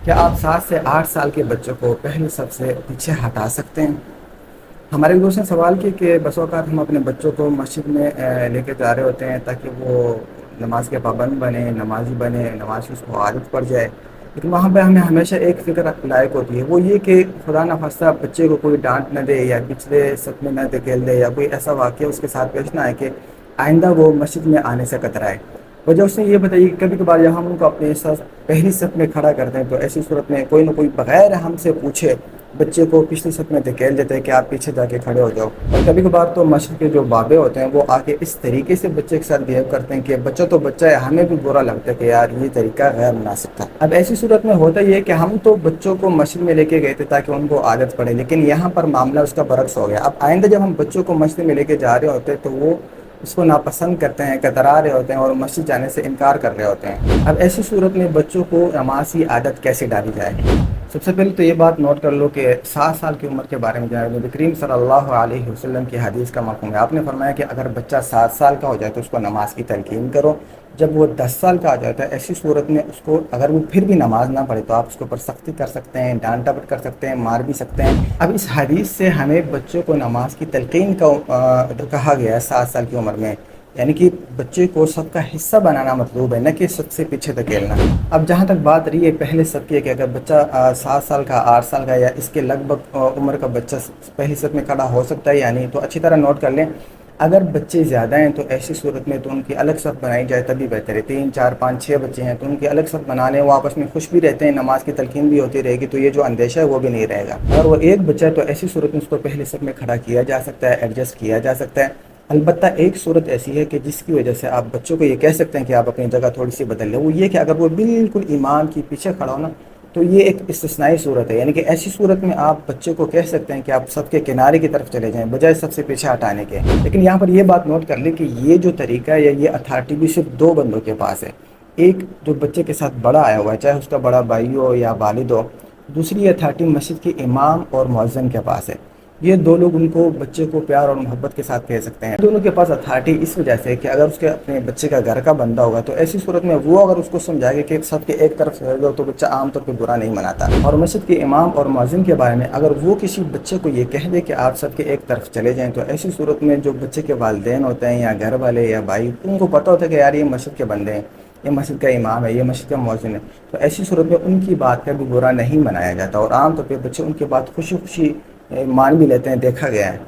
کیا آپ 7 سے 8 سال کے بچوں کو پہلی صف سے پیچھے ہٹا سکتے ہیں؟ ہمارے ایک دوست نے سوال کیا کہ بس اوقات ہم اپنے بچوں کو مسجد میں لے کے جا رہے ہوتے ہیں تاکہ وہ نماز کے پابند بنے، نمازی بنے، نماز کی اس کو عادت پڑ جائے، لیکن وہاں پہ ہمیں ہمیشہ ایک فکر لائق ہوتی ہے، وہ یہ کہ خدا نخواستہ بچے کو کوئی ڈانٹ نہ دے یا پچھلے صف میں نہ دھکیل دے یا کوئی ایسا واقعہ اس کے ساتھ پیش نہ آئے کہ آئندہ وہ مسجد میں آنے سے کترائے۔ وجہ اس نے یہ بتائی کہ کبھی کبھار جب ہم ان کو اپنے پہلی صف میں کھڑا کرتے ہیں تو ایسی صورت میں کوئی نہ کوئی بغیر ہم سے پوچھے بچے کو پچھلی صف میں دھکیل دیتے ہیں کہ آپ پیچھے جا کے کھڑے ہو جاؤ، اور کبھی کبھار تو مسجد کے جو بابے ہوتے ہیں وہ آگے اس طریقے سے بچے کے ساتھ بہیو کرتے ہیں کہ بچہ تو بچہ ہے، ہمیں بھی برا لگتا ہے کہ یار یہ طریقہ غیر مناسب تھا۔ اب ایسی صورت میں ہوتا یہ ہے کہ ہم تو بچوں کو مسجد میں لے کے گئے تھے تاکہ ان کو عادت پڑے، لیکن یہاں پر معاملہ اس کا برعکس ہو گیا۔ اب آئندہ جب ہم بچوں کو مسجد میں لے کے جا رہے ہوتے تو وہ اس کو ناپسند کرتے ہیں، کترا رہے ہوتے ہیں اور مسجد جانے سے انکار کر رہے ہوتے ہیں۔ اب ایسی صورت میں بچوں کو نماز کی عادت کیسے ڈالی جائے؟ سب سے پہلے تو یہ بات نوٹ کر لو کہ 7 سال کی عمر کے بارے میں جناب نبی کریم صلی اللہ علیہ وسلم کی حدیث کا مفہوم ہے۔ آپ نے فرمایا کہ اگر بچہ 7 سال کا ہو جائے تو اس کو نماز کی تلقین کرو، جب وہ 10 سال کا آ جاتا ہے ایسی صورت میں اس کو اگر وہ پھر بھی نماز نہ پڑھے تو آپ اس کے اوپر سختی کر سکتے ہیں، ڈانٹ ڈپٹ کر سکتے ہیں، مار بھی سکتے ہیں۔ اب اس حدیث سے ہمیں بچوں کو نماز کی تلقین کا کہا گیا ہے 7 سال کی عمر میں، یعنی کہ بچے کو سب کا حصہ بنانا مطلوب ہے، نہ کہ سب سے پیچھے دھکیلنا۔ اب جہاں تک بات رہی ہے پہلے صف کی کہ اگر بچہ 7 سال کا، 8 سال کا یا اس کے لگ بھگ عمر کا بچہ پہلی صف میں کھڑا ہو سکتا ہے یا نہیں، تو اچھی طرح نوٹ کر لیں۔ اگر بچے زیادہ ہیں تو ایسی صورت میں تو ان کی الگ صف بنائی جائے تبھی بہتر ہے۔ 3 4 5 6 بچے ہیں تو ان کی الگ صف بنا لیں، وہ آپس میں خوش بھی رہتے ہیں، نماز کی تلقین بھی ہوتی رہے گی، تو یہ جو اندیشہ ہے وہ بھی نہیں رہے گا۔ اور وہ ایک بچہ ہے تو ایسی صورت میں اس کو پہلی صف میں کھڑا کیا جا سکتا ہے، ایڈجسٹ کیا جا سکتا ہے۔ البتہ ایک صورت ایسی ہے کہ جس کی وجہ سے آپ بچوں کو یہ کہہ سکتے ہیں کہ آپ اپنی جگہ تھوڑی سی بدل لیں، وہ یہ کہ اگر وہ بالکل امام کی پیچھے کھڑا ہو نا تو یہ ایک استثنائی صورت ہے، یعنی کہ ایسی صورت میں آپ بچے کو کہہ سکتے ہیں کہ آپ سب کے کنارے کی طرف چلے جائیں بجائے سب سے پیچھے ہٹانے کے۔ لیکن یہاں پر یہ بات نوٹ کر لیں کہ یہ جو طریقہ ہے یا یہ اتھارٹی بھی صرف 2 بندوں کے پاس ہے، ایک جو بچے کے ساتھ بڑا آیا ہوا ہے چاہے اس کا بڑا بھائی ہو یا والد ہو، دوسری اتھارٹی مسجد کے امام اور مؤذن کے پاس ہے۔ یہ 2 لوگ ان کو بچے کو پیار اور محبت کے ساتھ کہہ سکتے ہیں۔ دونوں کے پاس اتھارٹی اس وجہ سے کہ اگر اس کے اپنے بچے کا گھر کا بندہ ہوگا تو ایسی صورت میں وہ اگر اس کو سمجھائے گا کہ سب کے ایک طرف سے ہو تو بچہ عام طور پہ برا نہیں مناتا۔ اور مسجد کے امام اور مؤذن کے بارے میں اگر وہ کسی بچے کو یہ کہہ دے کہ آپ سب کے ایک طرف چلے جائیں تو ایسی صورت میں جو بچے کے والدین ہوتے ہیں یا گھر والے یا بھائی، ان کو پتہ ہوتا ہے کہ یار یہ مسجد کے بندے ہیں، یہ مسجد کا امام ہے، یہ مسجد کا مؤذن ہے، تو ایسی صورت میں ان کی بات کا بھی برا نہیں منایا جاتا، اور عام طور پہ بچے ان کی بات خوشی خوشی مان بھی لیتے ہیں، دیکھا گیا ہے۔